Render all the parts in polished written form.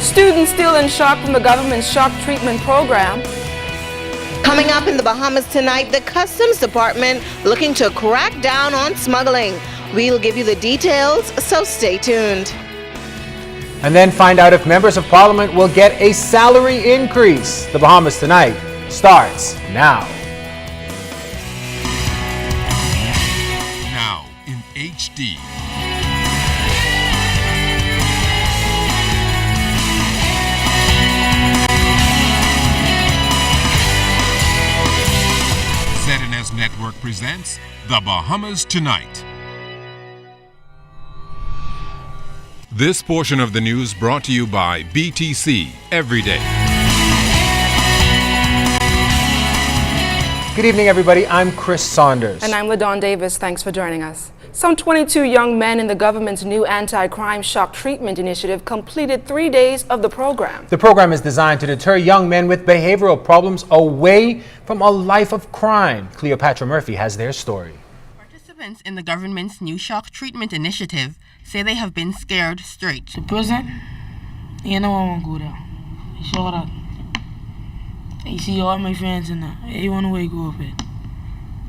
Students still in shock from the government's shock treatment program. Coming up in the Bahamas tonight, the Customs Department looking to crack down on smuggling. We'll give you the details, so stay tuned. And then find out if members of parliament will get a salary increase. The Bahamas Tonight starts now. Now in HD. ZNS Network presents The Bahamas Tonight. This portion of the news brought to you by BTC Every Day. Good evening, everybody. I'm Chris Saunders. And I'm LaDawn Davis. Thanks for joining us. Some 22 young men in the government's new anti-crime shock treatment initiative completed 3 days of the program. The program is designed to deter young men with behavioral problems away from a life of crime. Cleopatra Murphy has their story. Participants in the government's new shock treatment initiative say they have been scared straight. The prison, you know I won't go there. You sure that? You see all my friends in there. Everyone who I go up with.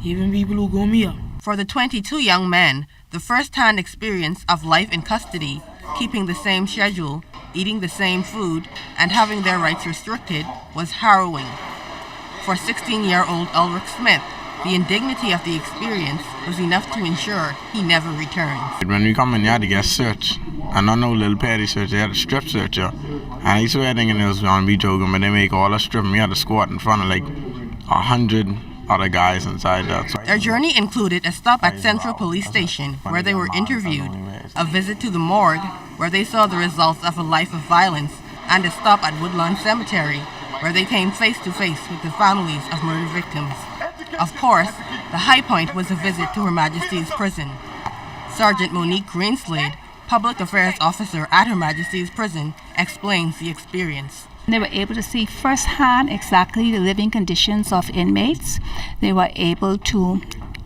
Even people who go me up. For the 22 young men, the first-hand experience of life in custody, keeping the same schedule, eating the same food, and having their rights restricted was harrowing. For 16-year-old Ulrich Smith, the indignity of the experience was enough to ensure he never returns. When we come in here to get searched, I don't know little petty search, they had a strip search here. And I swear thinking it was going to be joking, but they make all a strip and we had to squat in front of like 100 other guys inside that. So their journey included a stop at Central Police Station where they were interviewed, a visit to the morgue where they saw the results of a life of violence, and a stop at Woodlawn Cemetery where they came face to face with the families of murder victims. Of course, the high point was a visit to Her Majesty's Prison. Sergeant Monique Greenslade, Public Affairs Officer at Her Majesty's Prison, explains the experience. They were able to see firsthand exactly the living conditions of inmates. They were able to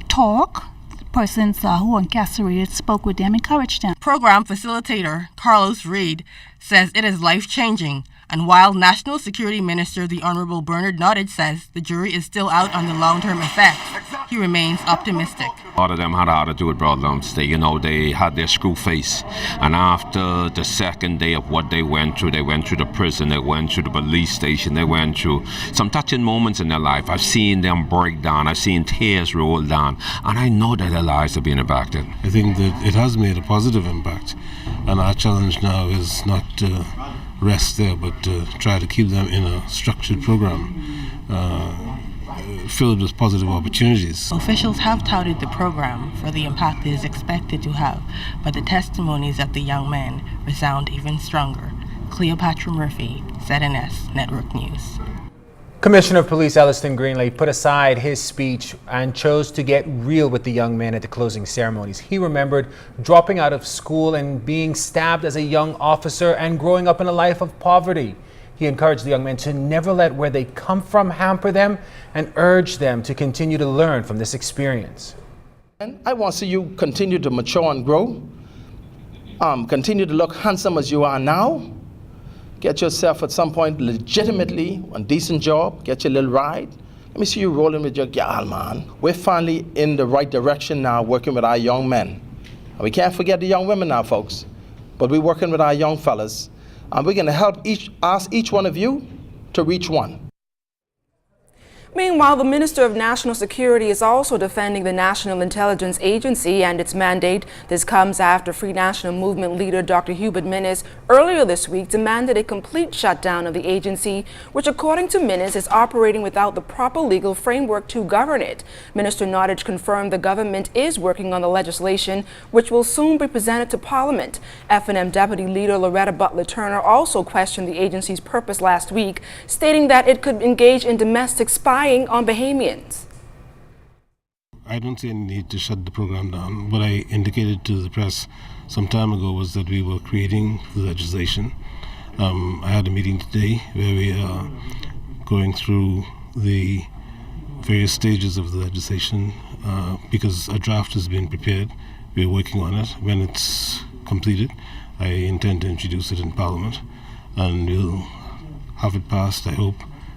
talk. Persons who were incarcerated spoke with them, encouraged them. Program facilitator Carlos Reed says it is life-changing. And while National Security Minister the Honorable Bernard Nottage says the jury is still out on the long-term effects, he remains optimistic. A lot of them had an attitude problems. They had their screw face. And after the second day of what they went through the prison, they went through the police station, they went through some touching moments in their life. I've seen them break down, I've seen tears roll down, and I know that their lives are being impacted. I think that it has made a positive impact, and our challenge now is not to rest there, but try to keep them in a structured program filled with positive opportunities. Officials have touted the program for the impact it is expected to have, but the testimonies of the young men resound even stronger. Cleopatra Murphy, ZNS Network News. Commissioner of Police Elliston Greenley put aside his speech and chose to get real with the young men at the closing ceremonies. He remembered dropping out of school and being stabbed as a young officer and growing up in a life of poverty. He encouraged the young men to never let where they come from hamper them and urged them to continue to learn from this experience. And I want to see you continue to mature and grow, continue to look handsome as you are now. Get yourself at some point legitimately a decent job, get your little ride. Let me see you rolling with your gal, man. We're finally in the right direction now, working with our young men. And we can't forget the young women now, folks, but we're working with our young fellas. And we're gonna ask each one of you to reach one. Meanwhile, the Minister of National Security is also defending the National Intelligence Agency and its mandate. This comes after Free National Movement leader Dr. Hubert Minnis earlier this week demanded a complete shutdown of the agency, which according to Minnis is operating without the proper legal framework to govern it. Minister Nottage confirmed the government is working on the legislation, which will soon be presented to Parliament. F&M Deputy Leader Loretta Butler Turner also questioned the agency's purpose last week, stating that it could engage in domestic spying on Bahamians. I don't see any need to shut the program down. What I indicated to the press some time ago was that we were creating the legislation. I had a meeting today where we are going through the various stages of the legislation because a draft has been prepared. We're working on it. When it's completed, I intend to introduce it in Parliament. and we'll have it passed, I hope,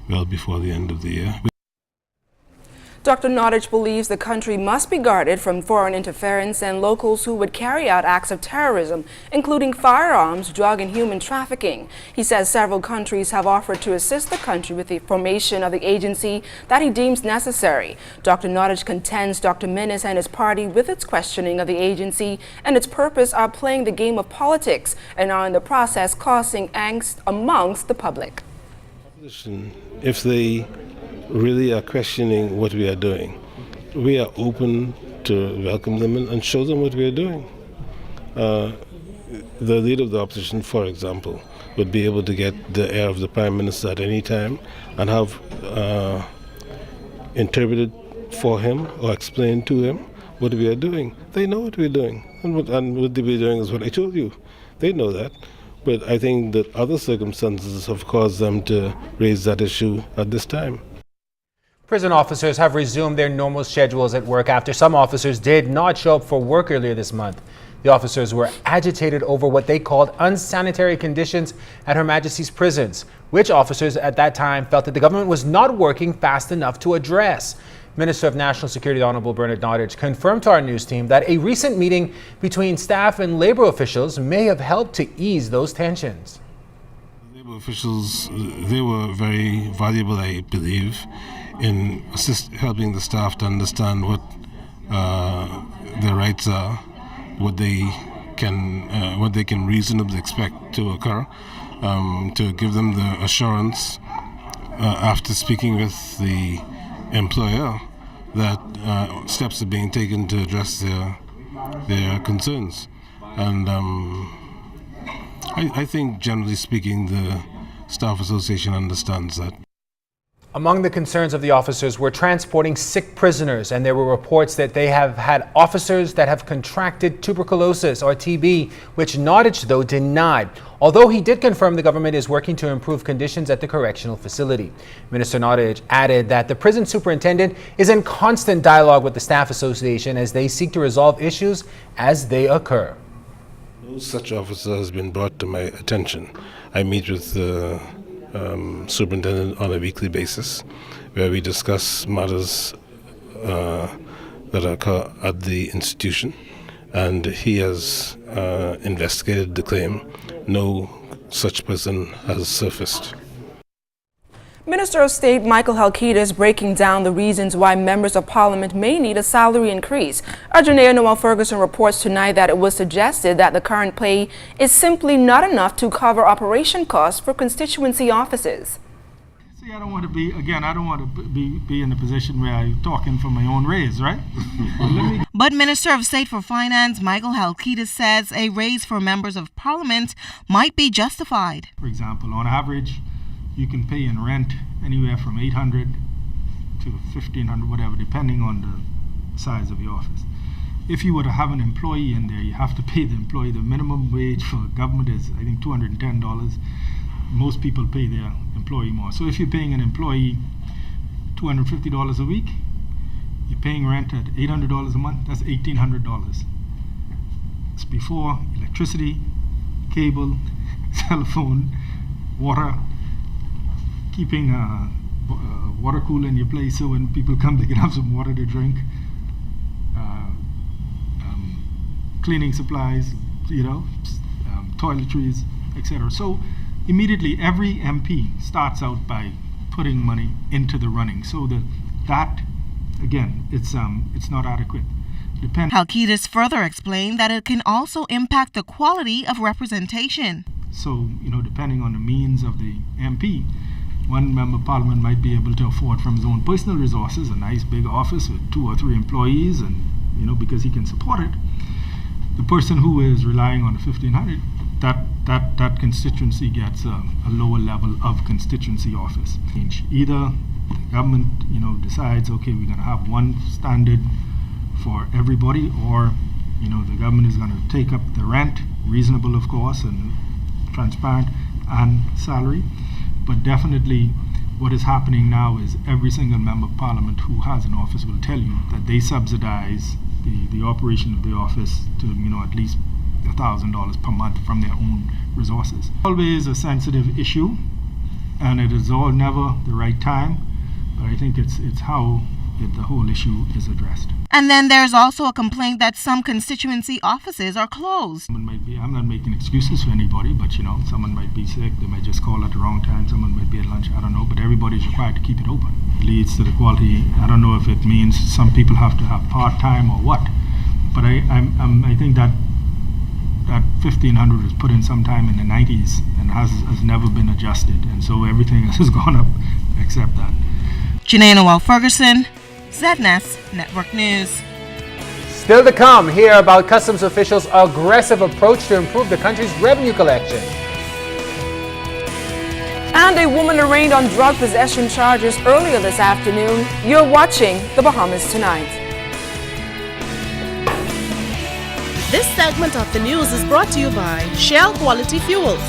well before the end of the year. Dr. Nottage believes the country must be guarded from foreign interference and locals who would carry out acts of terrorism, including firearms, drug and human trafficking. He says several countries have offered to assist the country with the formation of the agency that he deems necessary. Dr. Nottage contends Dr. Minnis and his party, with its questioning of the agency and its purpose, are playing the game of politics and are in the process causing angst amongst the public. If they really are questioning what we are doing, we are open to welcome them in and show them what we are doing. The leader of the opposition, for example, would be able to get the ear of the Prime Minister at any time and have interpreted for him or explained to him what we are doing. They know what we're doing, and what they be doing is what I told you. They know that. But I think that other circumstances have caused them to raise that issue at this time. Prison officers have resumed their normal schedules at work after some officers did not show up for work earlier this month. The officers were agitated over what they called unsanitary conditions at Her Majesty's prisons, which officers at that time felt that the government was not working fast enough to address. Minister of National Security, the Honorable Bernard Nottage, confirmed to our news team that a recent meeting between staff and labor officials may have helped to ease those tensions. Labor officials, they were very valuable, I believe, in helping the staff to understand what their rights are, what they can reasonably expect to occur, to give them the assurance after speaking with the employer that steps are being taken to address their concerns. And I think, generally speaking, the Staff Association understands that. Among the concerns of the officers were transporting sick prisoners, and there were reports that they have had officers that have contracted tuberculosis or TB, which Nottage, though, denied, although he did confirm the government is working to improve conditions at the correctional facility. Minister Nottage added that the prison superintendent is in constant dialogue with the Staff Association as they seek to resolve issues as they occur. No such officer has been brought to my attention. I meet with the superintendent on a weekly basis, where we discuss matters that occur at the institution, and he has investigated the claim. No such person has surfaced. Minister of State Michael Halkida is breaking down the reasons why members of Parliament may need a salary increase. Arjunea Noel Ferguson reports tonight that it was suggested that the current pay is simply not enough to cover operation costs for constituency offices. See, I don't want to be in a position where I'm talking for my own raise, right? But Minister of State for Finance Michael Halkida says a raise for members of Parliament might be justified. For example, on average, you can pay in rent anywhere from $800 to $1,500, whatever, depending on the size of your office. If you were to have an employee in there, you have to pay the employee. The minimum wage for government is, I think, $210. Most people pay their employee more. So if you're paying an employee $250 a week, you're paying rent at $800 a month, that's $1,800. It's before electricity, cable, telephone, water, keeping water cooler in your place so when people come they can have some water to drink, cleaning supplies, toiletries, etc. So immediately every MP starts out by putting money into the running. So that again, it's not adequate. Halkidas further explained that it can also impact the quality of representation. So, depending on the means of the MP, one member of Parliament might be able to afford from his own personal resources a nice big office with 2 or 3 employees, and because he can support it. The person who is relying on the $1,500, that constituency gets a lower level of constituency office. Either the government decides, okay, we're going to have one standard for everybody, or the government is going to take up the rent, reasonable of course and transparent, and salary. But definitely what is happening now is every single member of Parliament who has an office will tell you that they subsidize the operation of the office to at least $1,000 per month from their own resources. Always a sensitive issue, and it is all never the right time, but I think it's how the whole issue is addressed. And then there's also a complaint that some constituency offices are closed. I'm not making excuses for anybody, but someone might be sick, they might just call at the wrong time, someone might be at lunch, I don't know, but everybody's required to keep it open. It leads to the quality. I don't know if it means some people have to have part-time or what, but I think that 1500 was put in sometime in the 90s and has never been adjusted, and so everything has gone up except that. Janae Noel Ferguson, ZNS Network News. Still to come, hear about customs officials' aggressive approach to improve the country's revenue collection. And a woman arraigned on drug possession charges earlier this afternoon. You're watching The Bahamas Tonight. This segment of the news is brought to you by Shell Quality Fuels.